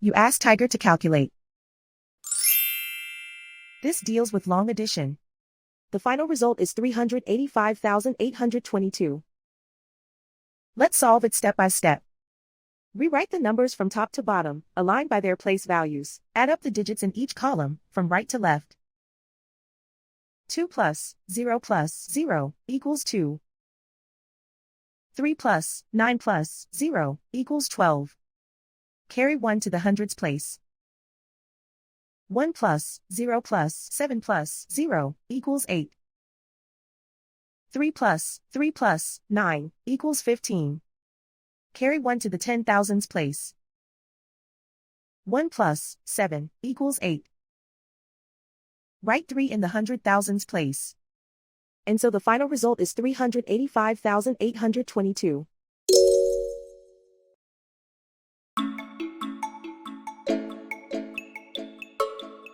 You ask Tiger to calculate. This deals with long addition. The final result is 385,822. Let's solve it step by step. Rewrite the numbers from top to bottom, aligned by their place values. Add up the digits in each column, from right to left. 2 plus 0 plus 0 equals 2. 3 plus 9 plus 0 equals 12. Carry 1 to the hundreds place. 1 plus 0 plus 7 plus 0 equals 8. 3 plus 9 equals 15. Carry 1 to the 10,000s place. 1 plus 7 equals 8. Write 3 in the 100,000s place. And so the final result is 385,822.